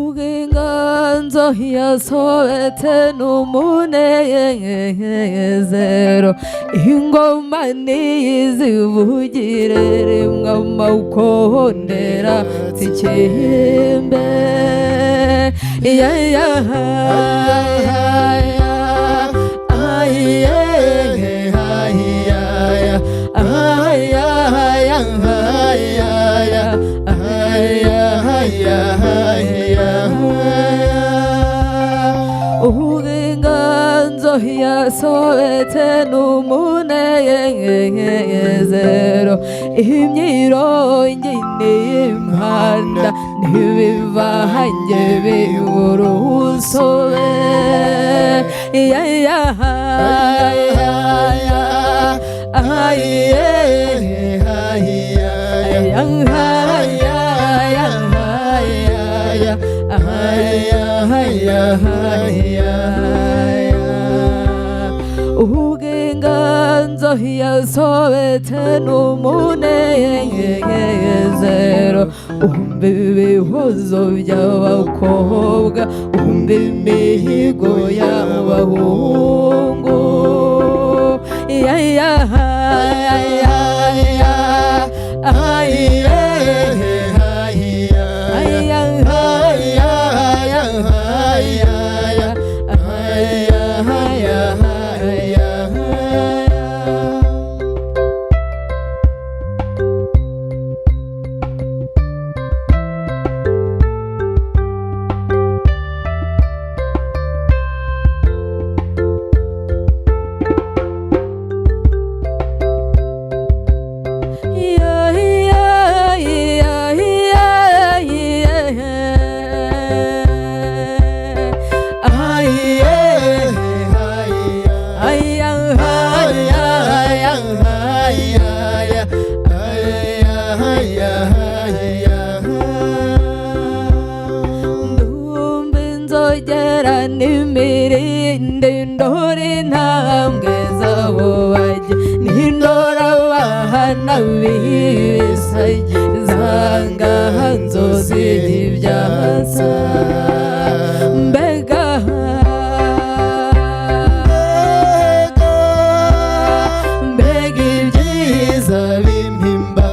ugenganzo yasobetse n'umunezero ingoma niyizivugire rimwe amawukondera zikimbe uburenganzo yasobetse n'umunezero imyirongi n'impanda ntibivange bibura ubusobe uburenganzo yasobetse n'umunezero umva ibihozo by'abakobwa umva imihigo y'abahungu n'imirinde ndora intambwe zabo bajya n'indora abana b'ibisage zanga nzozi ibyasa mbega ibyiza b'impimba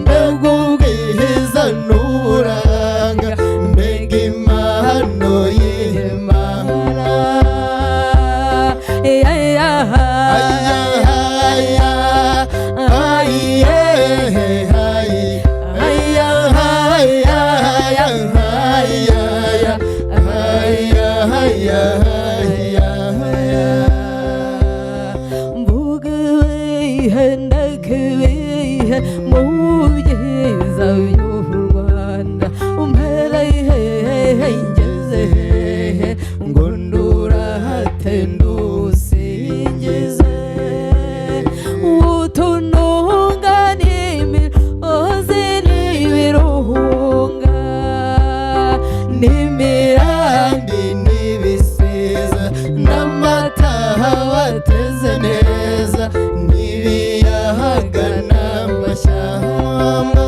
mbega ubwiza n'uburanga mbega impano mu byiza by'u Rwanda umpera ngeze ngo ndurahate ndusingize utununga n'imisozi n'ibirunga n'imirambi n'ibisiza n'amataha bateze neza n'ibiyaga n'amashyamba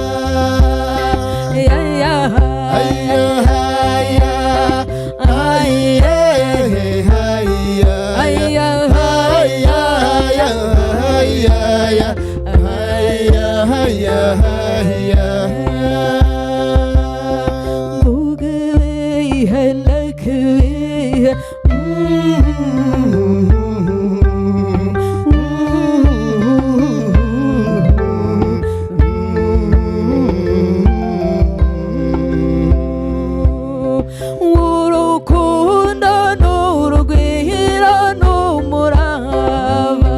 urukundo n'urugwiro n'umurava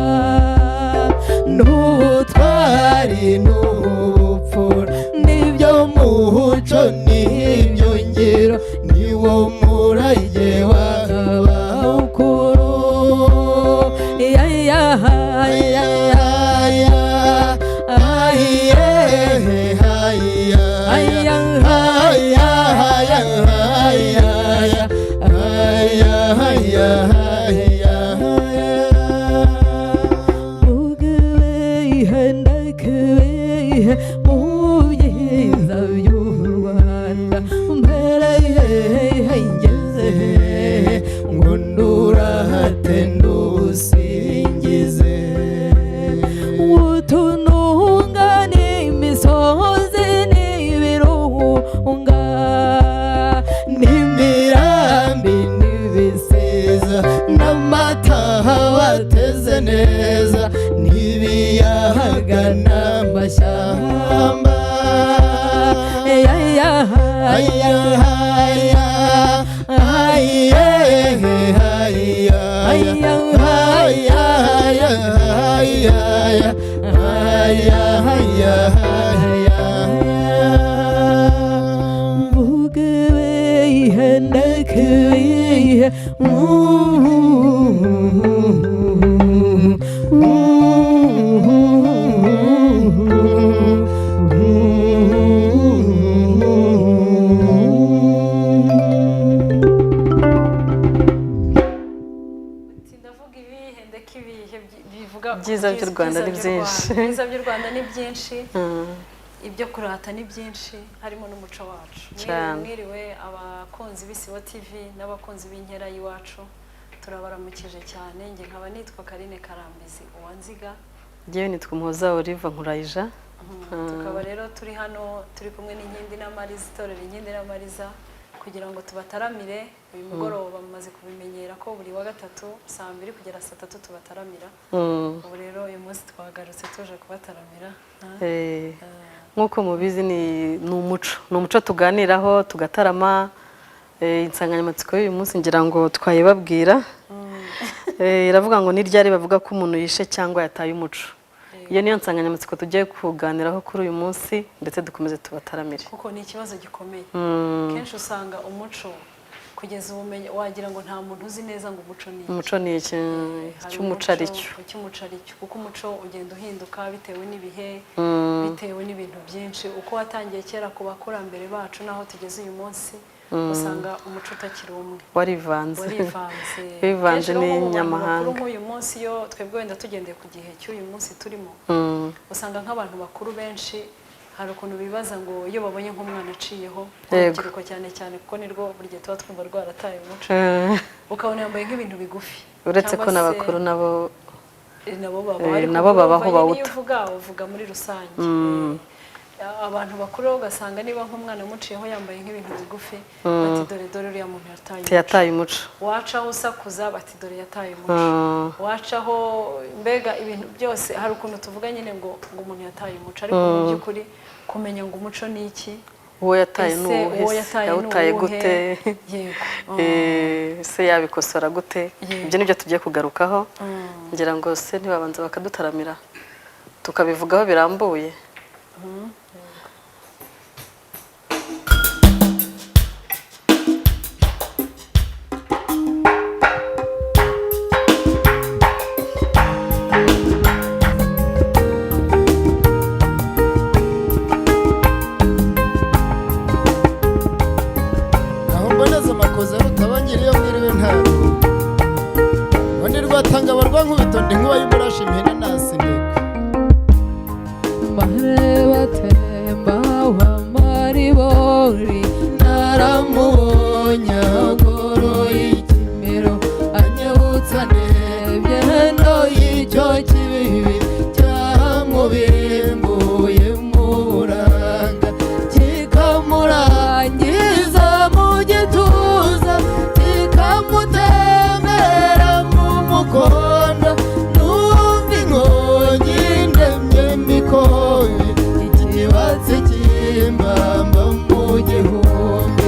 n'ubutwari n'ubupfura nibyo muco n'ibyo ngiro niwo murage w'abakuru Ibyiza by'u Rwanda ni byinshi. Ibyiza by'u Rwanda ni byinshi. Ibyo kurata ni byinshi harimo n'umuco wacu. Mwiriwe abakunzi b'Isibo TV n'abakunzi b'inkera y'iwacu. Turabaramukije cyane. Nge nkaba nitwa Karine Karambizi Uwanziga. Ngewe nitwa Umuhoza Olive Nkurayija. Tukaba rero turi hano turi kumwe n'Inkindi n'Amariza, itorero Inkindi n'Amariza kugira ngo tubataramire. Uyu mugoroba bamaze kubimenyera ko buri wa gatatu saa 2 kugera saa 3 tubataramira. Ubu rero uyu munsi twagarutse tuje kubataramira. Nkuko mubizi ni umuco tuganiraho tugatarama. Insanganyamatsiko y'uyu munsi ngira ngo twayibabwira. Iravuga ngo ni ryari bavuga ko umuntu yishe cyangwa yataye umuco. Iyo niyo nsanganyamatsiko tugiye kuganiraho kuri uyu munsi ndetse dukomeze tubataramire. Kuko ni ikibazo gikomeye. Kenshi usanga umuco kugeza ubumenyi wagira ngo nta muntu uzi neza ngo umuco ni iki. Umuco ni iki cy'umuco ari cyo. Kuko umuco ugenda uhinduka bitewe n'ibihe, bitewe n'ibintu byinshi. Uko watangiye kera ku bakurambere bacu naho tugeze uyu munsi usanga umuco utakiri umwe. Warivanze n'inyamahanga. Uyu munsi yo twebwe wenda tugendeye ku gihe cy'uyu munsi turimo. Usanga nk'abantu bakuru benshi hari ukuntu bibaza ngo iyo babonye nk'umwana aciyeho urubyiruko cyane cyane kuko nirwo buri gihe tuba twumva rwarataye umuco ukabona yambaye nk'ibintu bigufi uretse ko n'abakuru nabo babaho bawuta uvuga muri rusange abantu bakuru ugasanga niba nk'umwana muciyeho yambaye nk'ibintu bigufi bati dore uriya muntu yataye umuco wacaho usakuza bati dore yataye umuco wacaho mbega ibintu byose hari ukuntu tuvuga nyine ngo umuntu yataye umuco ariko mu by'ukuri kumenya ngo umuco ni iki uwo yataye yawutaye gute se yabikosora gute ibyo nibyo tugiye kugarukaho ngira ngo se ntibabanza bakadutaramira tukabivugaho birambuye. Tanga barwa nk'ubitonde nk'uba y'umurashi impene nasindeka mareba temba wa maribori naramubonye agoroye ikimero anyibutsa nebye no y'icyo kibibi cyamubimbuye mu buranga kikamurangiza mu gituza kikamutemera mukondo numva inkongi ndemye mikoye ikibatsi cy'imbamba mu gihumbi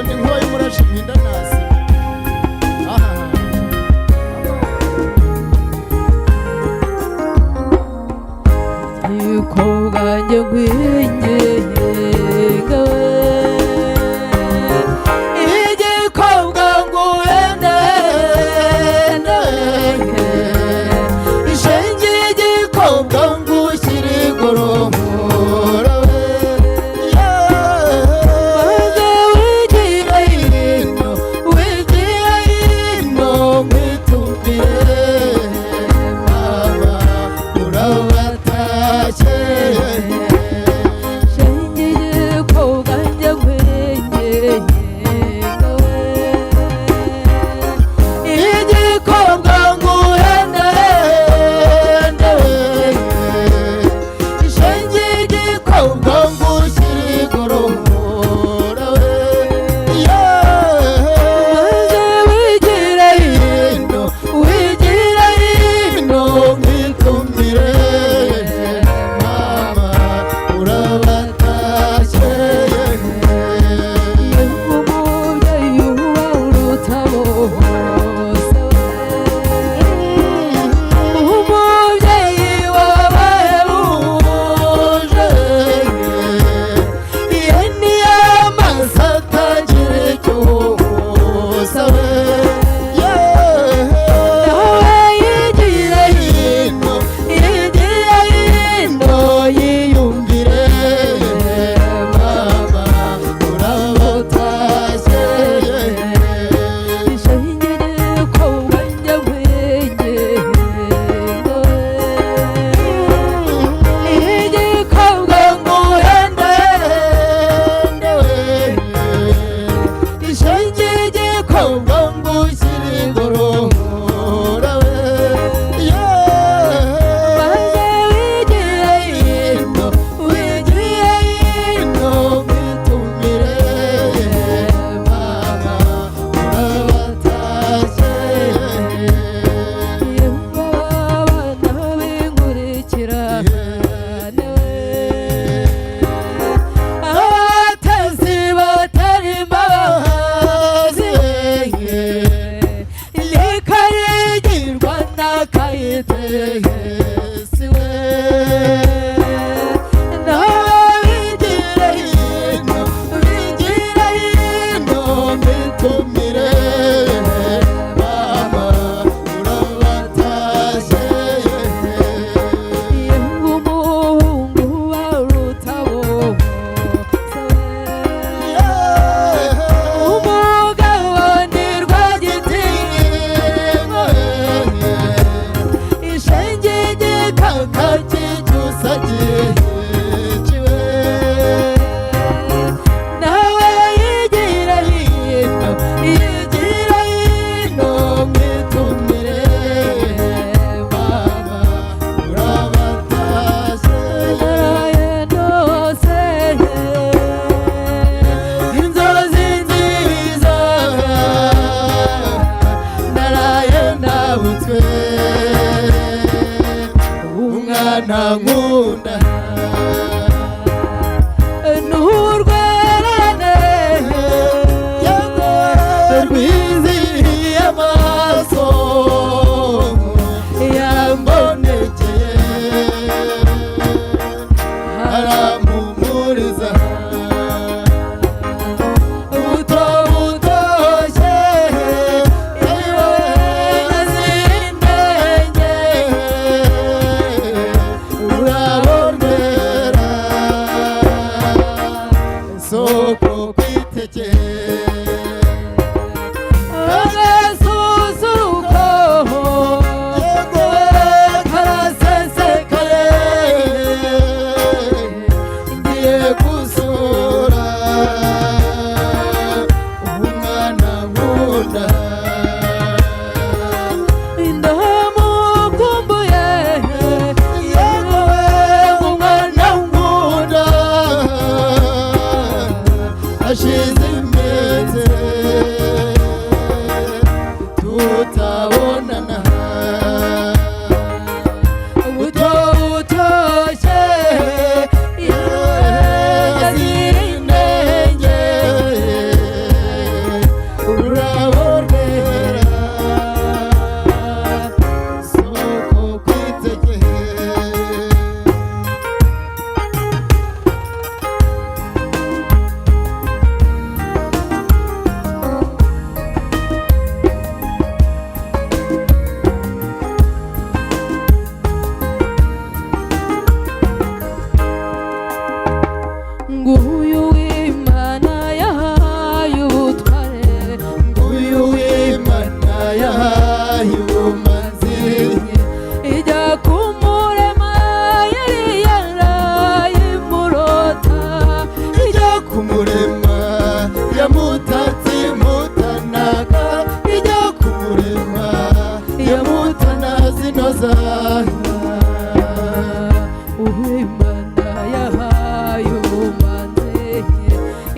nkubitondi nkuba y'umurashi mpinda nasi aha yuko bwanjye ngwinginga igikobwa nguhende ishenge igikobwa ngushyira igoromora maze wigira hino wigira hino mwitumbire mama urabatashye shengiye ko bwanjye ngwinginga igikobwa nguhende ishenge igikobwa ngushyira igoromora maze wigira hino wigira hino mwitumbire mama urabatashye umubyeyi uba uruta bose umubyeyi wabahebuje iyo ni amaso atagira icyo usabe nawe yigira hino yigira hino yiyumvire mama urabatashye shengiye ko bwanjye ngwinginga igikobwa nguhende ishenge igikobwa ngushyira igorora maze wigira hino wigira hino mwitumire mama urabatashye abana b'inkurikira abatezi batari imbabazi ntikarigirwa n'akayitesi we nawe bigira hino bigira hino mbitumire mama urabatashye umuhungu baruta bose umugabo ni rwagitinywa ishenge igikaka cy'icyusa giciwe nawe yigira hino yigira hino mwitumire mama urabatashye yaraye ndose inzozi nziza naraye ndabutswe umwana nkunda n'urwererane rwizihiye amaso yambonekeye aramumuriza buto butoshye yewe nazindenge urabonera soko kwiteke agasusuruko yewe karasesekaye ngiye gusura umwana nkunda ndamukumbuye yewe umwana nkunda hashize iminsi tutabonana buto butoshye yewe nazirindenge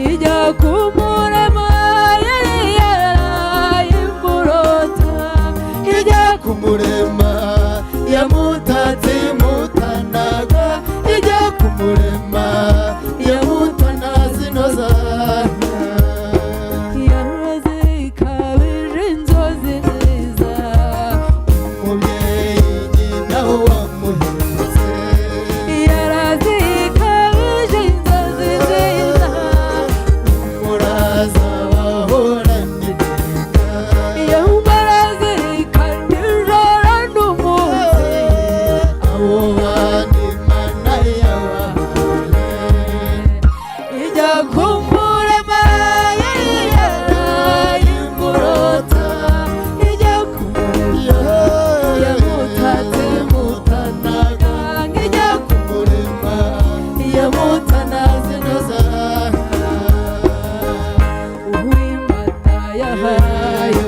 ijya kumurema yari yarayimurota ijya kumurema yamutatse mutanaga ijya kumurema yamutana zinoza yaraze ikabije inzozi nziza umubyeyi nyina wamuhetse yaraze ikabije inzozi nziza muraza wahoranirika yambaraze ikanijoro n'umunsi abo bandi mana yabahaye ijya kumurema yari yarayimurota ijya kumurema yamutatse mutanaga ijya kumurema yamutana zinoza uwimana yahaye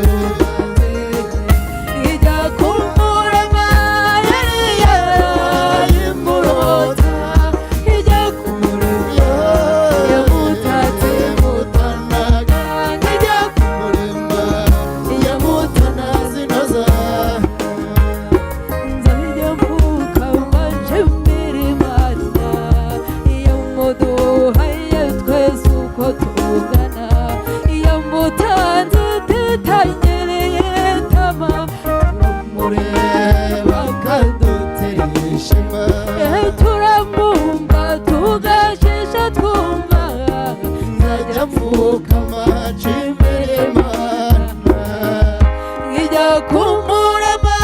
ijya kumurema yari yarayimurota ijya kumurema yamutatse mutanaga ijya kumurema yamutana zinoza nzajya mvuka maje mbere Imana iyo muduhaye twese uko tungana iyo mutanze tutanyereye tama mureba kadutera ishema turamumva tugashisha twumva nzajya mvukama imbere mana ijya kumurema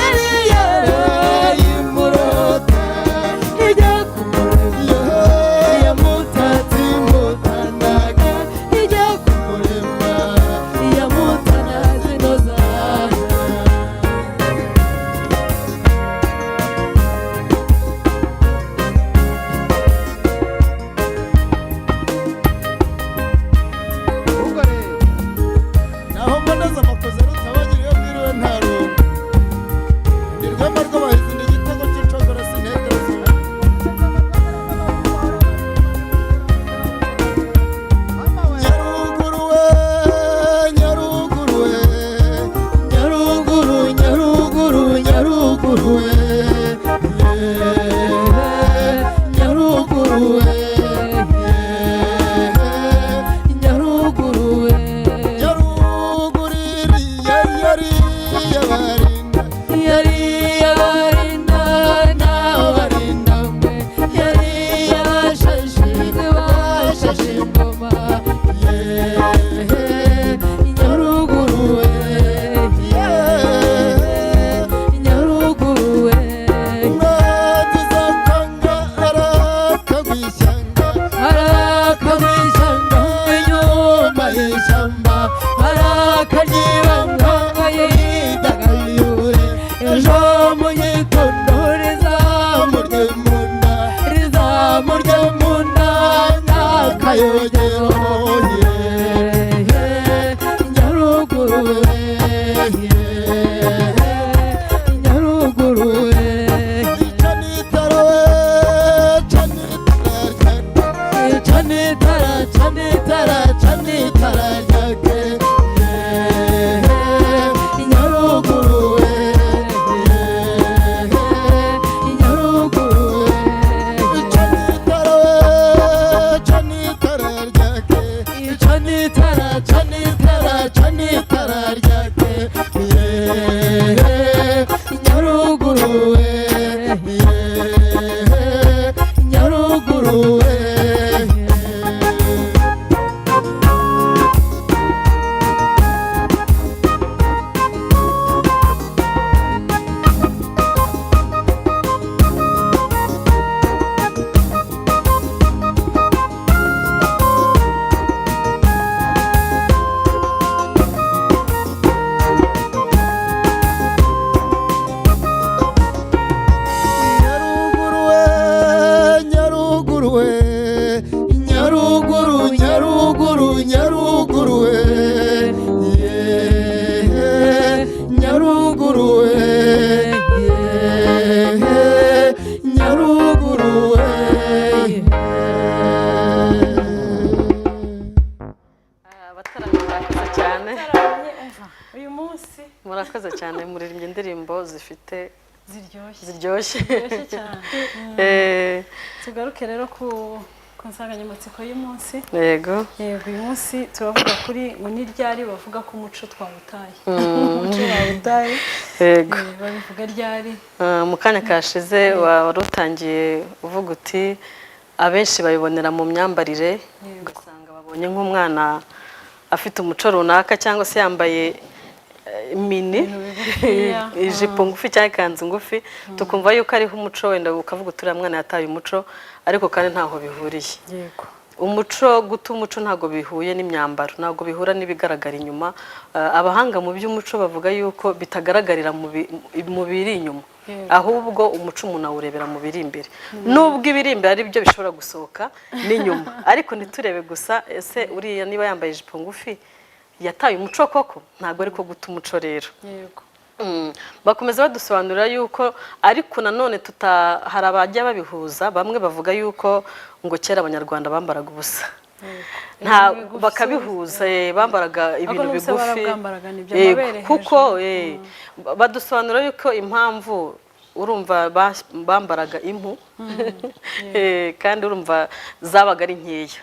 yari yarayimurota ijya kumurema yamutatse mutanaga ijya kumurema yamutana zinoza naho mboneza amakosa rutabagiriye bwiriwe nta rungu ni rwema rw'abahizi ni igitego cy'icogora sintegerezo nyaruguru we nyaruguru we nyaruguru nyaruguru nyaruguru we nyaruguru we nyaruguru we nyaruguru iriya yari yabarinda yari yabarinda nawe barinda mwe yari yabashashe bashashe ingoma nyaruguru we nyaruguru we mwaduzakanga arakagwishyanga arakabishanga inyuma y'ishyamba arakanyibanga yidagayure ejo mu gitondo rizamurye mu nda rizamurye mu nda n'akayogero nyaruguru we nyaruguru we canitara we canitara canitara canitara canitara ryake nyaruguru we nyaruguru we canitara we canitara ryake canitara canitara canitara ryake nyaruguru we nyaruguru we murakoze cyane muririmbye indirimbo zifite ziryoshye ziryoshye cyane. Tugaruke rero ku nsanganyamatsiko y'umunsi. yego Yego, uyu munsi turavuga kuri ngo ni ryari bavuga ko umuco twawutaye. Umuco wawutaye. yego Babivuga ryari. mu kanya kashize wari utangiye uvuga uti abenshi babibonera mu myambarire ugasanga babonye nk'umwana afite umuco runaka cyangwa se yambaye mini ijipo ngufi cyangwa ikanzu ngufi tukumva yuko ariho umuco wenda ukavuga uturiya mwana yataye umuco ariko kandi ntaho bihuriye. Yego. Umuco guta umuco ntago bihuye n'imyambaro ntago bihura n'ibigaragara inyuma. Abahanga mu by'umuco bavuga yuko bitagaragarira mu biri inyuma ahubwo umuco umuntu awurebera mu biri imbere nubwo ibiri imbere ari byo bishobora gusohoka n'inyuma ariko ntiturebe gusa ese uriya niba yambaye ijipo ngufi yataye umuco koko ntago ariko guta umuco rero. Yego. Bakomeza badusobanurira yuko ariko nanone hari abajya babihuza bamwe bavuga yuko ngo kera abanyarwanda bambaraga ubusa nta bakabihuza bambaraga ibintu bigufi kuko badusobanura yuko impamvu urumva bambaraga impu kandi urumva zabaga ari nkeya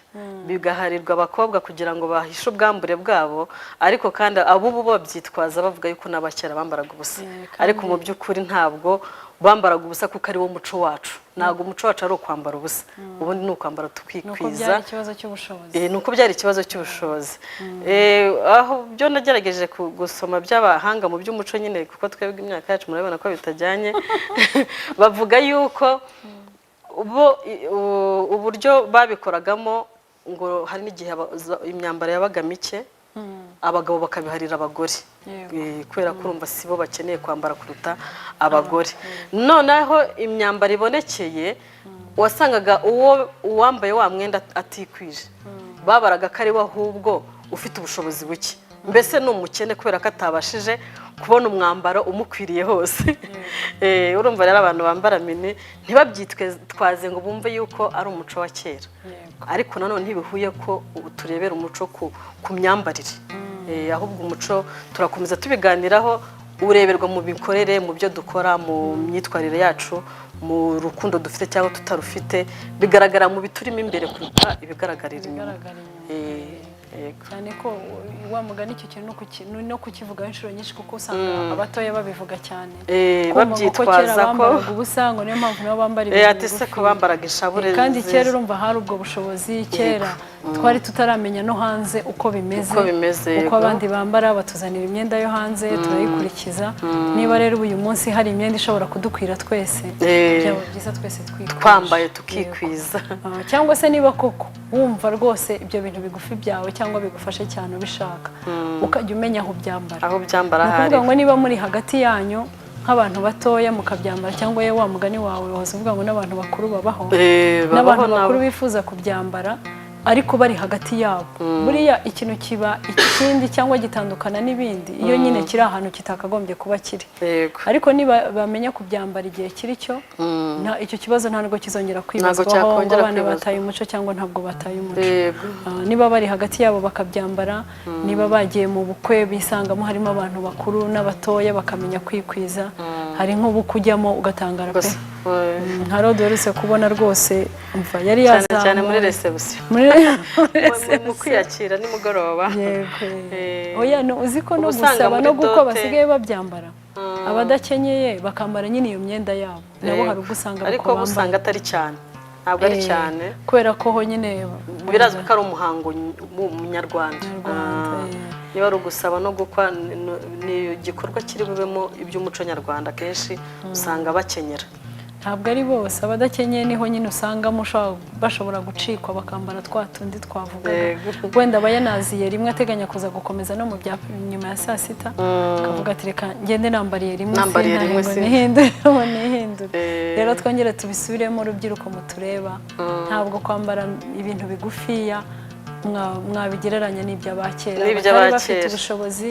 bigaharirwa abakobwa kugira ngo bahishe ubwambure bwabo ariko kandi abubu babyitwaza bavuga yuko n'abakera bambaraga ubusa ariko mu by'ukuri ntabwo bambaraga ubusa kuko ari wo muco wacu ntabwo umuco wacu ari ukwambara ubusa ubundi ni ukwambara tukikwiza nuko byari ikibazo cy'ubushobozi. Aho byo nagerageje gusoma by'abahanga mu by'umuco nyine kuko twebwe imyaka yacu murabona ko bitajyanye bavuga yuko uburyo babikoragamo ngo hari n'igihe imyambaro yabaga mike abagabo bakabiharira abagore kubera ko urumva sibo bakeneye kwambara kuruta abagore. Noneho imyambaro ibonekeye wasangaga uwambaye wa mwenda atikwije babaraga ko ari we ahubwo ufite ubushobozi buke mbese ni umukene kubera ko atabashije kubona umwambaro umukwiriye hose. Urumva rero abantu bambara mini ntibabyitwaze ngo bumve yuko ari umuco wa kera ariko nanone ntibihuye ko turebera umuco ku myambarire ahubwo umuco turakomeza tubiganiraho ureberwa mu bikorere mu byo dukora mu myitwarire yacu mu rukundo dufite cyangwa tutarufite bigaragara mu biturimo imbere kuruta ibigaragarira inyuma. cyane ko wa mugani icyo kintu no kukivuga inshuro nyinshi kuko usanga abatoya babivuga cyane babyitwaza ko ubusa ngo niyo mpamvu nabo bambara ibintu atese ko bambaraga inshabure kandi kera urumva hari ubwo bushobozi kera twari tutaramenya no hanze uko bimeze uko abandi bambara batuzanira imyenda yo hanze turayikurikiza niba rero uyu munsi hari imyenda ishobora kudukwira twese byaba byiza twese twambaye tukikwiza cyangwa se niba koko wumva rwose ibyo bintu bigufi byawe cyangwa bigufashe cyane ubishaka ukajya umenya aho byambara hari ngo niba muri hagati yanyu nk'abantu batoya mukabyambara cyangwa wa mugani wawe wahoze uvuga ngo n'abantu bakuru babaho n'abantu bakuru bifuza kubyambara ariko bari hagati yabo buriya ikintu kiba ikindi cyangwa gitandukana n'ibindi iyo nyine kiri ahantu kitakagombye kuba kiri ariko niba bamenya kubyambara igihe kiri cyo icyo kibazo ntabwo kizongera kwibazwaho ngo abana bataye umuco cyangwa ntabwo bataye umuco niba bari hagati yabo bakabyambara niba bagiye mu bukwe bisangamo harimo abantu bakuru n'abatoya bakamenya kwikwiza hari nk'ubukwe ujyamo ugatangara pe nka Rode werutse kubona rwose umva yari yazamuye cyane muri reception mu kwiyakira nimugoroba oya no uziko no gusaba no guko basigaye babyambara abadakenyeye bakambara nyine iyo myenda yabo nabo hari ugusanga ariko usanga atari cyane ntabwo ari cyane kubera ko ho nyine birazwi ko ari umuhango w'umunyarwanda niba ari ugusaba no gukwa ni igikorwa kiri bubemo iby'umuco nyarwanda kenshi usanga bakenyera ntabwo ari bose abadakenyeye niho nyine usanga bashobora gucikwa bakambara twa tundi twavugaga wenda aba yanaziye rimwe ateganya kuza gukomeza no mu bya nyuma ya saa sita akavuga ati reka ngende nambariye rimwe nihindure rero twongere tubisubiremo urubyiruko mutureba ntabwo kwambara ibintu bigufiya mwabigereranya n'iby'abakera batari bafite ubushobozi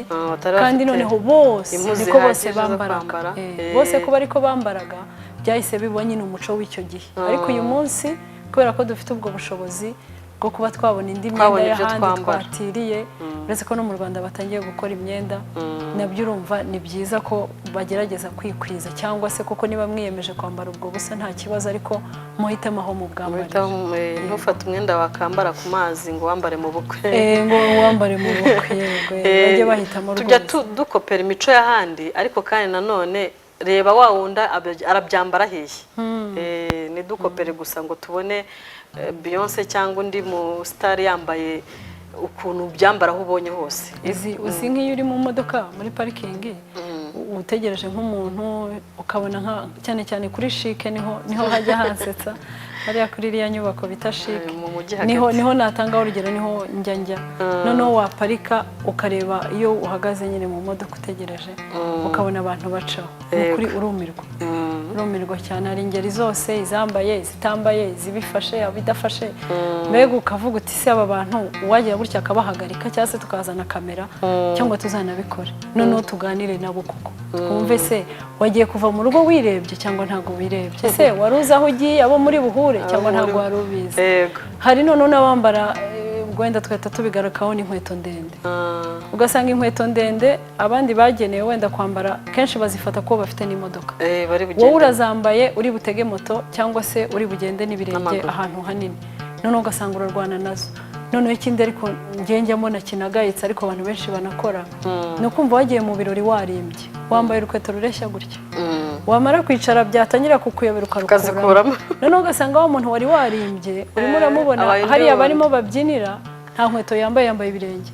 kandi noneho bose niko bose bambaraga bose kuba ariko bambaraga byahise biba nyine umuco w'icyo gihe ariko uyu munsi kubera ko dufite ubwo bushobozi bwo kuba twabona indi myenda y'ahandi twatiriye uretse ko no mu Rwanda batangiye gukora imyenda nabyo urumva ni byiza ko bagerageza kwikwiza cyangwa se kuko niba mwiyemeje kwambara ubwo busa nta kibazo ariko muhitemo aho mu bwambara ntufate umwenda wakambara ku mazi ngo wambare mu bukwe ngo wambare mu bukwe bajye bahitamo tujya dukopera imico y'ahandi ariko kandi nanone reba wa wunda arabyambara hehe ni dukopere gusa ngo tubone Beyonce cyangwa undi mu star yambaye ukuntu byambara aho ubonye hose uzi nk'iyo uri mu modoka muri parikingi utegereje nk'umuntu ukabona cyane cyane kuri shike niho hajya hansetsa hariya kuri iriya nyubako bita shike niho natangaho urugero niho njya noneho waparika ukareba iyo uhagaze nyine mu modoka utegereje ukabona abantu bacaho kuri urumirwa cyane hari ingeri zose izambaye izitambaye izibifashe abidafashe mbega ukavuga uti se aba bantu uwagira gutya akabahagarika cyangwa se tukazana kamera cyangwa tuzanabikore noneho tuganire nabo kuko twumve se wagiye kuva mu rugo wirebye cyangwa ntabwo wirebye se wari uzi aho ugiye abo muri buhure cyangwa ntabwo wari ubizi hari noneho n'abambara wenda twahita tubigarukaho n'inkweto ndende ugasanga inkweto ndende abandi bagenewe wenda kwambara kenshi bazifata ko bafite n'imodoka wowe urazambaye uri butege moto cyangwa se uri bugende n'ibirenge ahantu hanini noneho ugasanga urarwana nazo noneho ikindi ariko ngenge mbona kinagayitse ariko abantu benshi banakora ni ukumva wagiye mu birori warimbye wambaye urukweto rureshya gutya wamara kwicara byatangira kukuyobera ukarukuramo noneho ugasanga wa muntu wari warimbye urimo uramubona hariya barimo babyinira nta nkweto yambaye ibirenge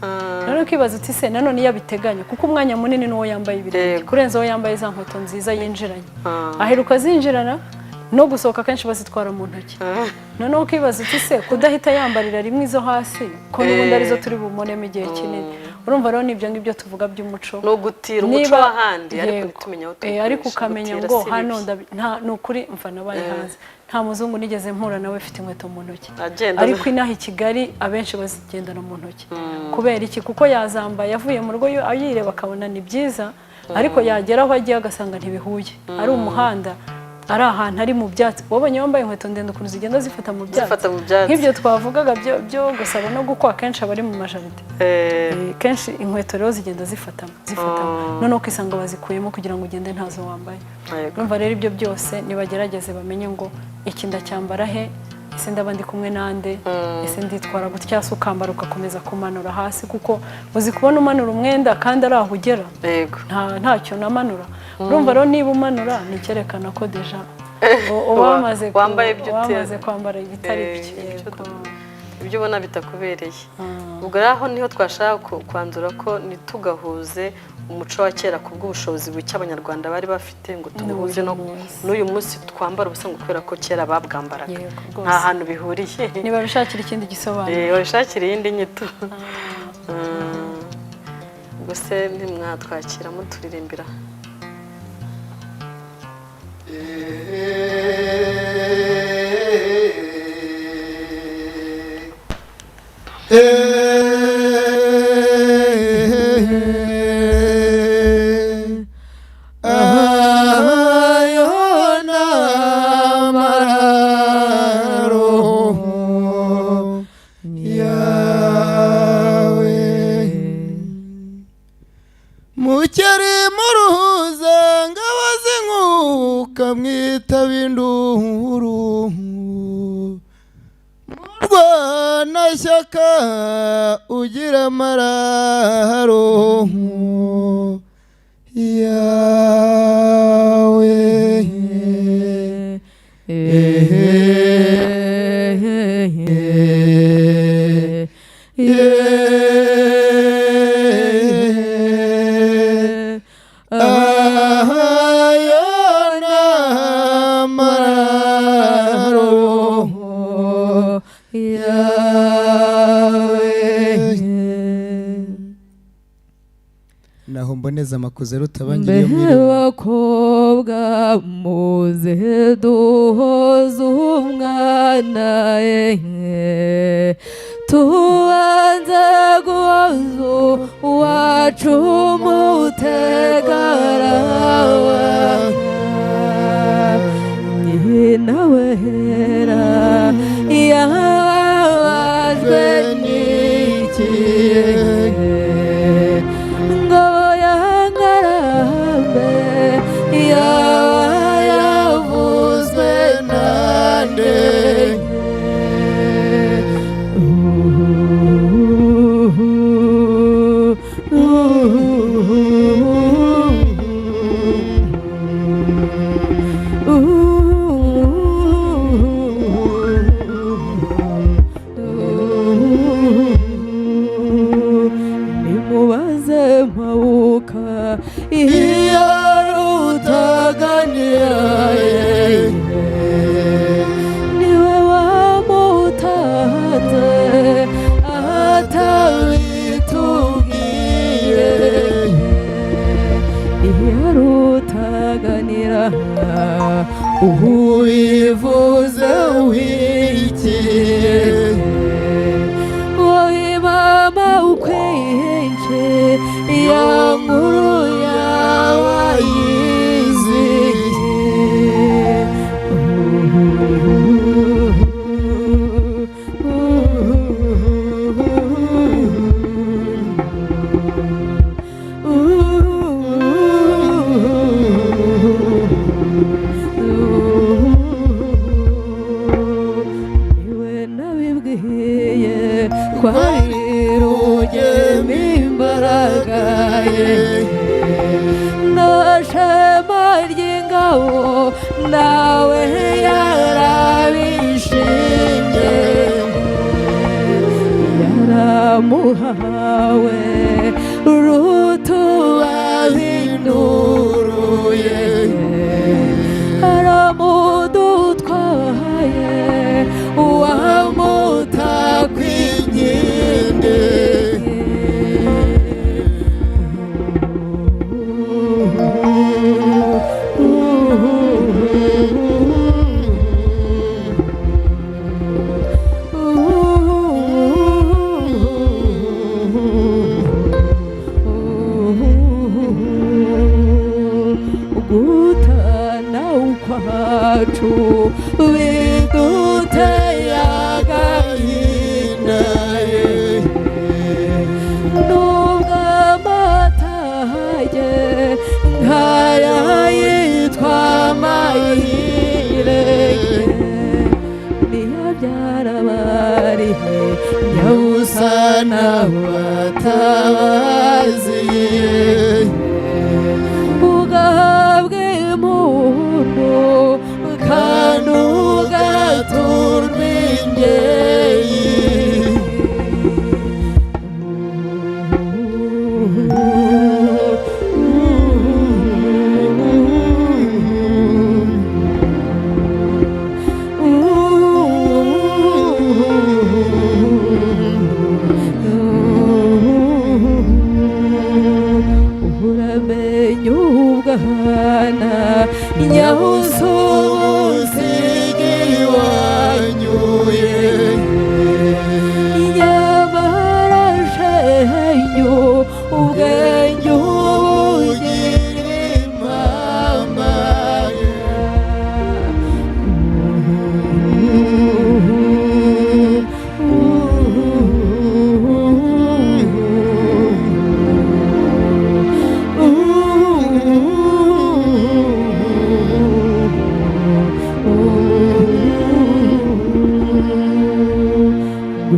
noneho ukibaza uti se nanone iyo abiteganya kuko umwanya munini n'uwo yambaye ibirenge kurenza uwo yambaye za nkweto nziza yinjiranye aheruka zinjirana no gusohoka kenshi bazitwara mu ntoki noneho ukibaza uti se kudahita yambarira rimwe izo hasi ko n'ubundi arizo turi bumonemo igihe kinini urumva rero nibyo ngibyo tuvuga by'umuco no gutira umuco w'ahandi ariko nitumenya aho ariko ukamenya ngo hano ni ukuri mva nabaye hanze nta muzungu nigeze mpura nawe ufite inkweto mu ntoki ariko inaha i Kigali abenshi bazigendana mu ntoki kubera iki kuko yazambaye yavuye mu rugo ayireba akabona ni byiza ariko yagera aho agiye agasanga ntibihuye ari umuhanda ari ahantu ari mu byatsi wabonye wambaye inkweto ndende ukuntu zigenda zifata mu byatsi nk'ibyo twavugaga byo gusaba no gukwa kenshi abari mu majaride kenshi inkweto rero zigenda zifatamo noneho ukisanga bazikuyemo kugira ngo ugende ntazo wambaye urumva rero ibyo byose nibagerageze bamenye ngo iki ndacyambara he ese ndaba ndi kumwe nande ese nditwara gutya se ukambara ugakomeza kumanura hasi kuko uzi kubona umanura umwenda kandi ari aho ugera ntacyo namanura urumva rero niba umanura ni icyerekana ko deja wamaze kwambara ibitari ibyo ubona bitakubereye ubwo rero niho twashaka kwanzura ko ntitugahuze umuco wa kera ku bw'ubushobozi buke abanyarwanda bari bafite ngo tubuhuze n'uyu munsi twambara ubusa ngo kubera ko kera babwambaraga nta hantu bihuriye niba bishakira ikindi gisobanuro babishakira iyindi nyito gusa ntimwatwakira muturirimbira ugira amararo yawe naho mboneza amakuze rutabangiriye bakobwa muze duhoza umwana tubanze guhoza uwacu mutegaraba nyina wera yabaje nimubaze mpabuka iyo rutaganira niwe wamutanze atabitubwiye iyo rutaganira uwivuze wikiye wowe mama ukwenje ya nkuru yawayiziye niwe nabibwiye twarirugemo imbaraga ye n'ashema ry'ingabo nawe yarabishinge yaramuhawe rutubahinduruye aramudutwaye uwamutakw'inkinde gutana ukwacu biduteye agahinda nubwo amatage nkaya yitwa amahire niyo byarabarihe nyabusa n'abatabaziye ugahabwe impundu kandi ugaturwa ingeri uramenye ubwana nyabusubusiga iwanyuye nyamara shenyu ubwenge ubugira impama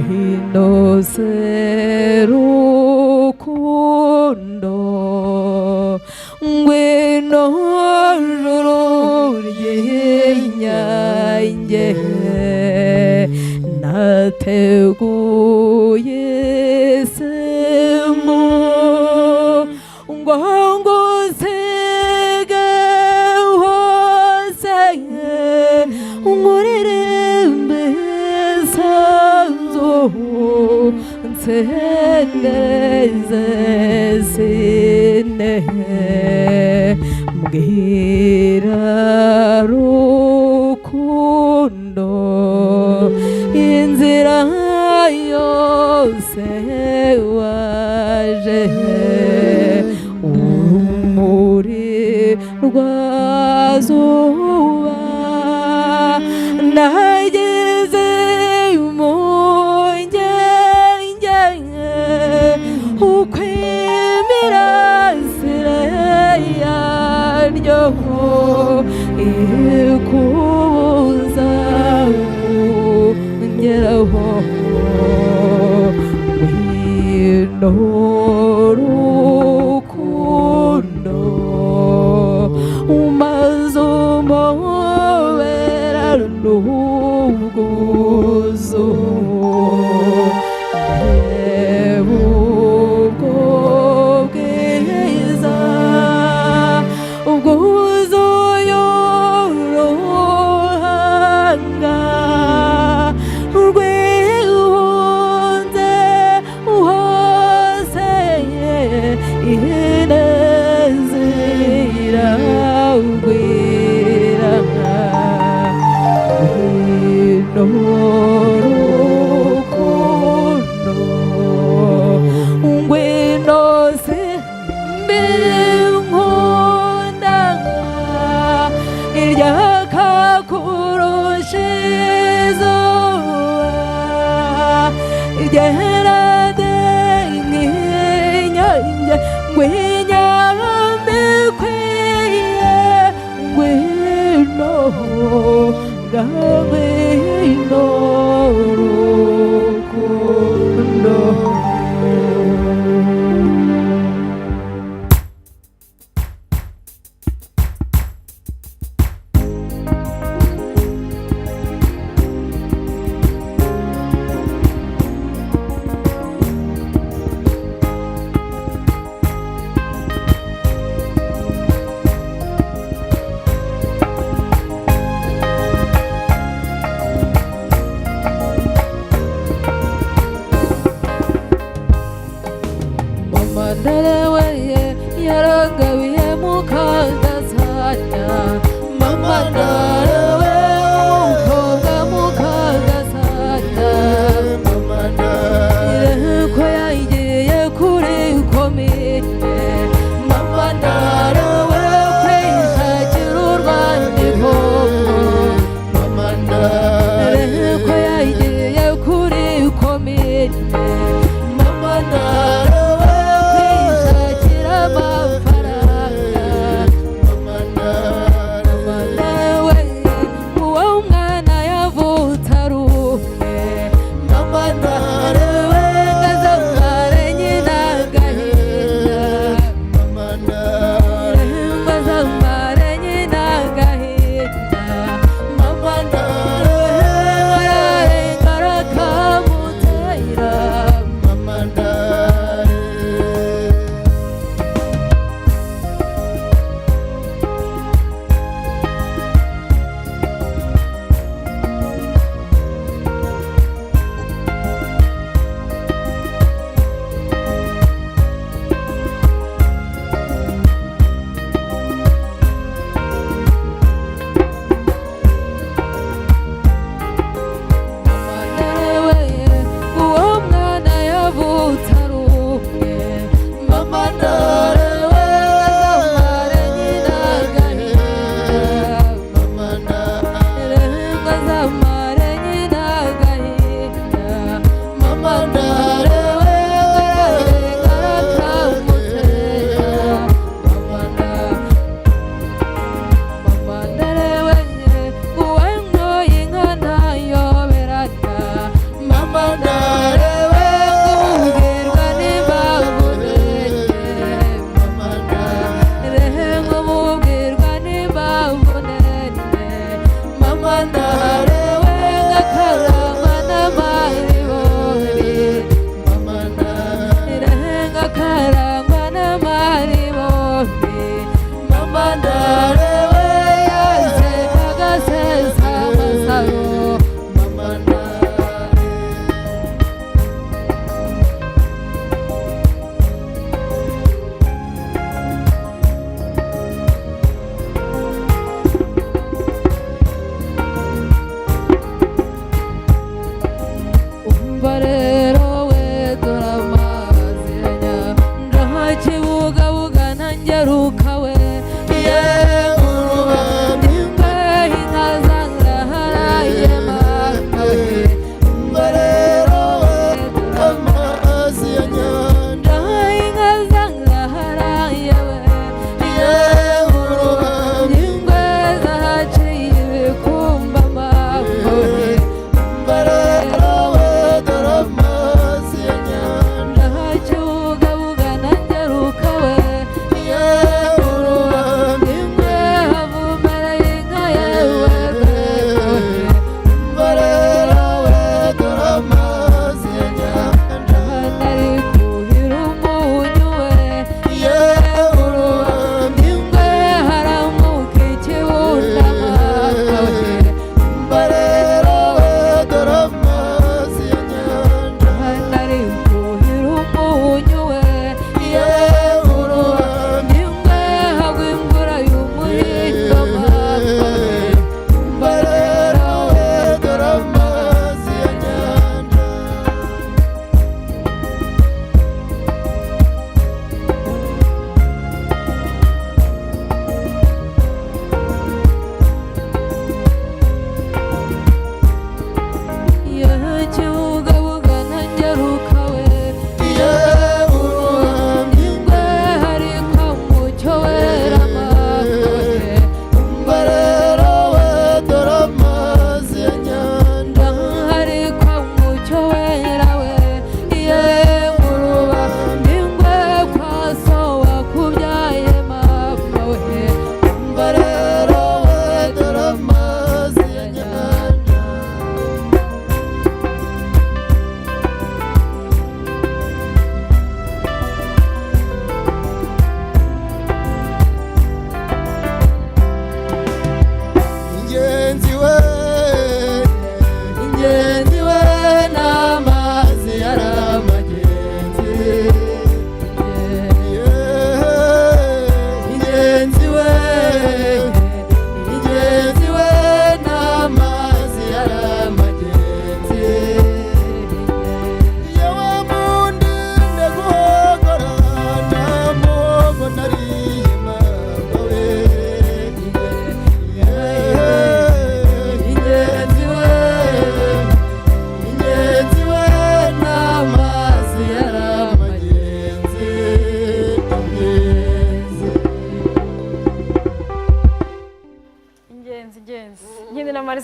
Gwinose rukundo ngwino juru ry'inyange nateguye semo ngo ngusige hose umuririmbe sanzu nseneze sine mbwira rukundo inzira yose waje urumuri rwazuba nageze impungenge uko imirasire yaryo ikubuza kungeraho n'urukundo maze umubera n'ubwuzu ndeba ubwo bwiza ubwuzuye uruhanga rwihunze hose inezira rwira n'urukundo ngwino simbi nkunda iryaka kurusha izuba iryera de nk'inyange ngw'inyambikwiye ngwino ngwino rukundo Mandareweye yarangabiye mukagasanya mama nawe umukobwa mukagasanya mama nawe ko yagiye kuri komine mama nawe kwishakira urwandiko mama nawe ko yagiye kuri komine mama nawe amafaranga mama nawe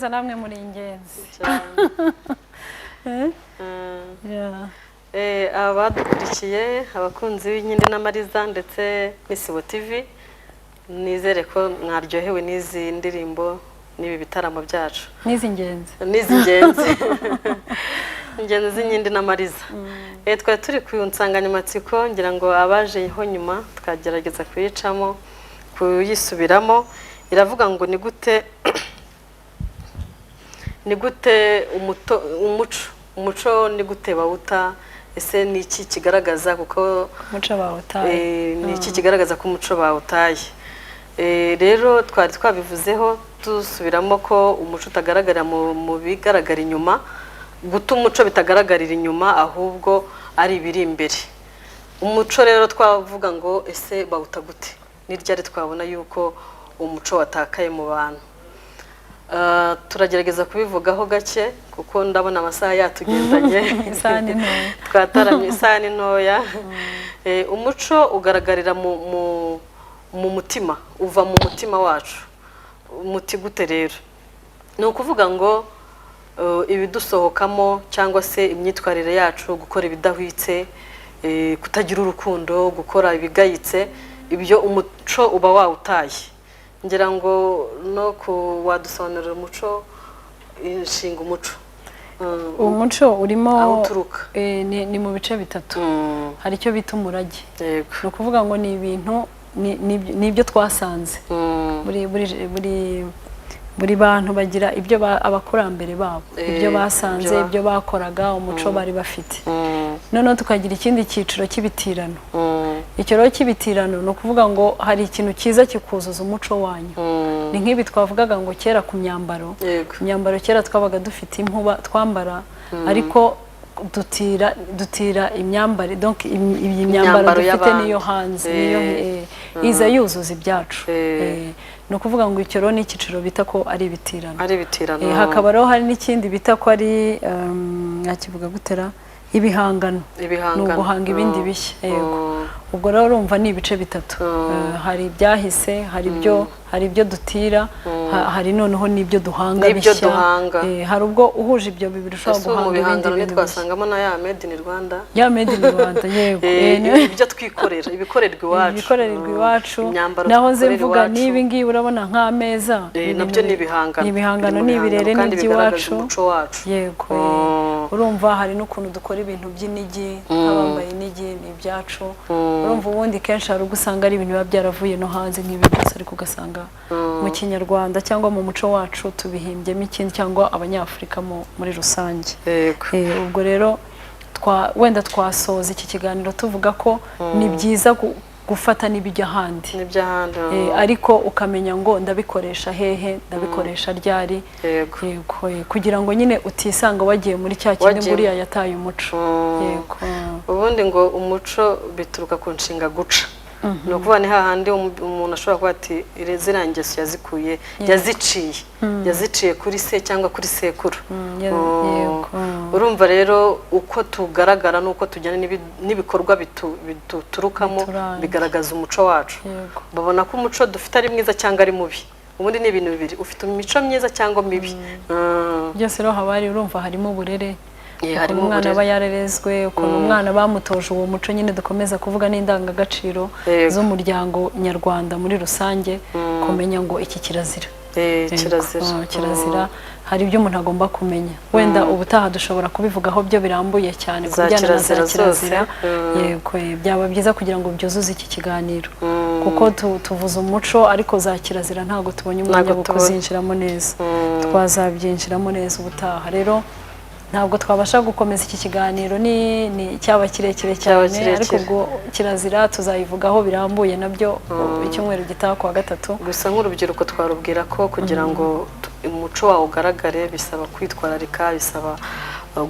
n'amariza namwe muri ingenzi abadukurikiye abakunzi b'inkindi n'amariza ndetse n'Isibo TV nizere ko mwaryohewe n'izi ndirimbo n'ibi bitaramo byacu n'izi ngenzi ingenzi z'inkindi n'amariza twari turi ku nsanganyamatsiko ngira ngo abajeho nyuma twagerageza kuyicamo kuyisubiramo iravuga ngo ni gute umuco ni gute bawuta ese ni iki kigaragaza kuko umuco bawutaye ni iki kigaragaza ko umuco bawutaye rero twari twabivuzeho dusubiramo ko umuco utagaragarira mu bigaragara inyuma guta umuco bitagaragarira inyuma ahubwo ari ibiri imbere umuco rero twavuga ngo ese bawuta gute ni ryari twabona yuko umuco watakaye mu bantu turagerageza kubivugaho gake kuko ndabona amasaha yatugendanye twataramye isaha ni ntoya umuco ugaragarira mu mutima uva mu mutima wacu umuti gute rero ni ukuvuga ngo ibidusohokamo cyangwa se imyitwarire yacu gukora ibidahwitse kutagira urukundo gukora ibigayitse ibyo umuco uba wawutaye ngira ngo no wadusobanurira umuco inshinga umuco umuco urimo uturuka ni mu bice bitatu hari icyo bita umurage ni ukuvuga ngo ni ibintu n'ibyo twasanze buri bantu bagira ibyo abakurambere babo ibyo basanze ibyo bakoraga umuco bari bafite noneho tukagira ikindi cyiciro cy'ibitirano icyo rero cy'ibitirano ni ukuvuga ngo hari ikintu cyiza kikuzuza umuco wanyu ni nk'ibi twavugaga ngo kera ku myambaro imyambaro kera twabaga dufite impuba twambara ariko dutira imyambaro donc iyi myambaro dufite niyo hanze niyo iza yuzuza ibyacu no kuvuga ngo icyo rero ni icyiciro bita ko ari ibitirano hakaba rero hari n'ikindi bita ko ari yakivuga gutera ibihangano ni uguhanga ibindi bishya yego ubwo rero urumva ni ibice bitatu hari ibyahise hari ibyo dutira hari noneho n'ibyo duhanga bishya hari ubwo uhuje ibyo bibiri ushobora guhanga ibindi bintu twasangamo na ya made in Rwanda yego ibyo twikorera ibikorerwa iwacu naho nze mvuga nibi ngibi urabona nk'ameza nabyo ni ibihangano ni ibirere n'iby'iwacu yego urumva hari n'ukuntu dukora ibintu by'inigi nk'abambaye inigi ni ibyacu urumva ubundi kenshi hari ubwo usanga ari ibintu biba byaravuye no hanze nk'ibi byose ariko ugasanga mu kinyarwanda cyangwa mu muco wacu tubihimbyemo ikindi cyangwa abanyafurika muri rusange ubwo rero wenda twasoza iki kiganiro tuvuga ko ni byiza gufata n'ibijya ahandi ariko ukamenya ngo ndabikoresha hehe ndabikoresha ryari kugira ngo nyine utisanga wagiye muri cya kindi buriya yataye umuco ubundi ngo umuco bituruka ku nshinga guca ni ukuvuga ni hahandi umuntu ashobora kuba ati ziriya ngeso yazikuye yaziciye kuri se cyangwa kuri sekuru urumva rero uko tugaragara n'uko tujyana n'ibikorwa bituturukamo bigaragaza umuco wacu babona ko umuco dufite ari mwiza cyangwa ari mubi ubundi ni ibintu bibiri ufite imico myiza cyangwa mibi byose rero haba hari urumva harimo uburere ukuntu umwana aba yarerezwe ukuntu umwana bamutoje uwo muco nyine dukomeza kuvuga n'indangagaciro z'umuryango nyarwanda muri rusange kumenya ngo iki kirazira hari ibyo umuntu agomba kumenya wenda ubutaha dushobora kubivugaho byo birambuye cyane ku bijyanye na za kirazira yego byaba byiza kugira ngo byuzuze iki kiganiro kuko tuvuze umuco ariko za kirazira ntabwo tubonye umwanya wo kuzinjiramo neza twazabyinjiramo neza ubutaha rero ntabwo twabasha gukomeza iki kiganiro ni cyaba kirekire cyane ariko ubwo kirazira tuzayivugaho birambuye nabyo icyumweru gitaha ku wa gatatu gusa nk'urubyiruko twarubwira ko kugira ngo umuco wawe ugaragare bisaba kwitwararika bisaba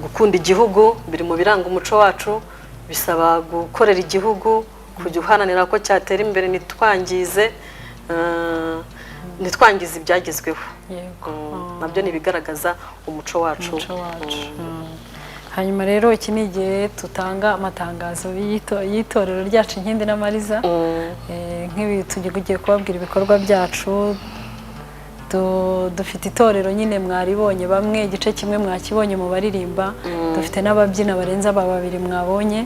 gukunda igihugu biri mu biranga umuco wacu bisaba gukorera igihugu kujya uharanira ko cyatera imbere ntitwangize ibyagezweho nabyo ni ibigaragaza umuco wacu hanyuma rero iki ni igihe tutanga amatangazo y'itorero ryacu inkindi n'amariza nk'ibi tugiye kubabwira ibikorwa byacu dufite itorero nyine mwaribonye bamwe igice kimwe mwakibonye mu baririmba dufite n'ababyina barenze aba babiri mwabonye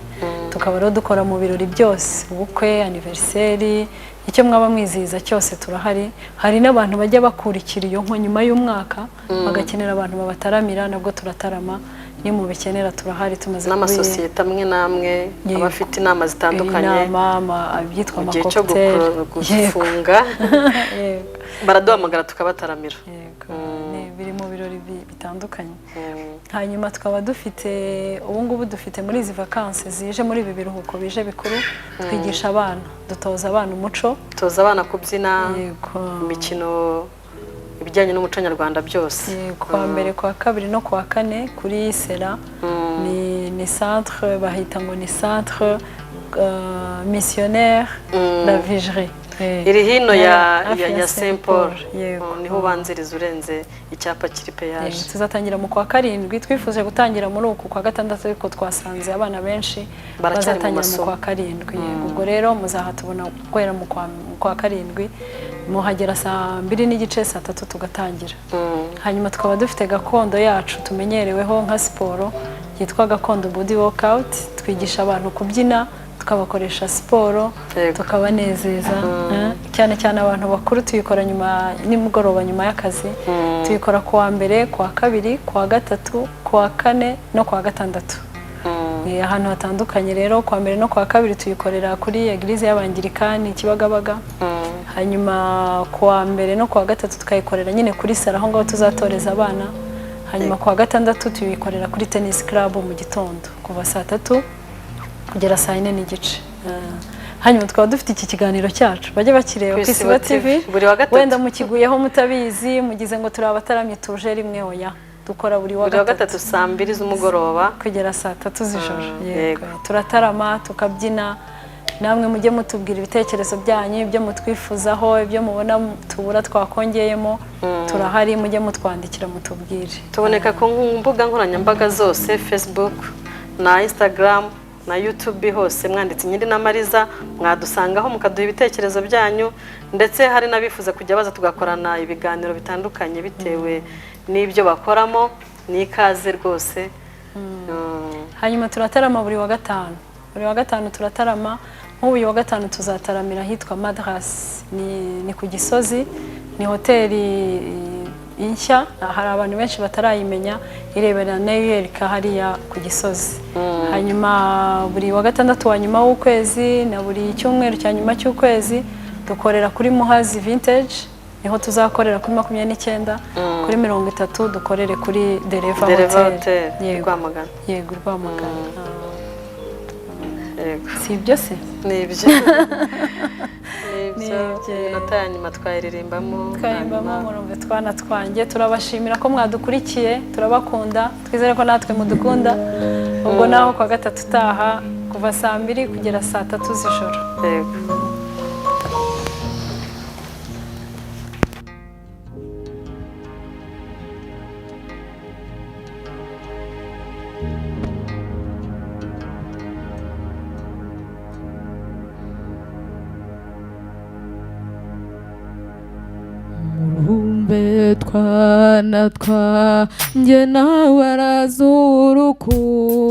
tukaba rero dukora mu birori byose ubukwe anniversaire icyo mwaba mwizihiza cyose turahari hari n'abantu bajya bakurikira iyo nko nyuma y'umwaka bagakenera abantu babataramira nabwo turatarama ni mu bikenera turahari tumaze n'amasosiyete amwe namwe abafite inama zitandukanye inama abyitwa mu gihe cyo gufunga baraduhamagara tukabataramira biri mu birori bitandukanye hanyuma tukaba dufite ubu ngubu dufite muri izi vacances zije muri ibi biruhuko bije bikuru twigisha abana dutoza abana umuco dutoza abana kubyina imikino ibijyanye n'umuco nyarwanda byose kwa mbere kwa kabiri no kwa kane kuri Sera ni centre bahita ngo ni centre missionnaire la Vigerie iri hino ya Saint Paul niho ubanziriza urenze icyapa kiri peyaje tuzatangira mu kwa karindwi twifuje gutangira muri uku kwa gatandatu ariko twasanze abana benshi bazatangira mu kwa karindwi ubwo rero muzahatubona guhera mu kwa karindwi muhagera saa 2:30 saa 3 tugatangira hanyuma tukaba dufite gakondo yacu tumenyereweho nka siporo yitwa gakondo body workout twigisha abantu kubyina tukabakoresha siporo tukabanezeza cyane cyane abantu bakuru tuyikora nyuma nimugoroba nyuma y'akazi tuyikora kuwa mbere kuwa kabiri kuwa gatatu kuwa kane no kuwa gatandatu ahantu hatandukanye rero kuwa mbere no kuwa kabiri tuyikorera kuri eglise y'abangirikani Kibagabaga hanyuma kuwa mbere no kuwa gatatu tukayikorera nyine kuri sara aho ngaho tuzatoreza abana hanyuma kuwa gatandatu tuyikorera kuri tennis club mu gitondo kuva saa 3 kugera saa 4:30 hanyuma tukaba dufite iki kiganiro cyacu bajye bakireba ku Isibo TV wenda mukiguyeho mutabizi mugize ngo turi abataramye tuje rimwe oya dukora buri wa gatatu saa 2 z'umugoroba kugera saa 3 z'ijoro yego turatarama tukabyina namwe mujye mutubwira ibitekerezo byanyu ibyo mutwifuzaho ibyo mubona tubura twakongeyemo turahari mujye mutwandikira mutubwire tuboneka ku mbuga nkoranyambaga zose Facebook na Instagram na YouTube hose mwanditse Inkindi na Mariza mwadusangaho mukaduha ibitekerezo byanyu ndetse hari nabifuza kujya baza tugakorana ibiganiro bitandukanye bitewe n'ibyo bakoramo ni ikaze rwose hanyuma turatarama buri wa gatanu turatarama nk'ubu wa gatanu tuzataramira hitwa Madras ni ku Gisozi ni hoteli inshya hari abantu benshi batarayimenya irebera New York hariya ku Gisozi hanyuma buri wa gatandatu wa nyuma w'ukwezi na buri cyumweru cya nyuma cy'ukwezi dukorera kuri Muhazi Vintage niho tuzakorera kuri 29 kuri 30 dukorere kuri Dereva Hotel Rwamagana yego Rwamagana si ibyo se nibyo iminota ya nyuma twayiririmbamo murumve twana twanjye turabashimira ko mwadukurikiye turabakunda twizere ko natwe mudukunda ubwo naho kwa gatatu utaha kuva saa 2 kugera saa 3 z'ijoro yego twana twanjye nawe arazi urukundo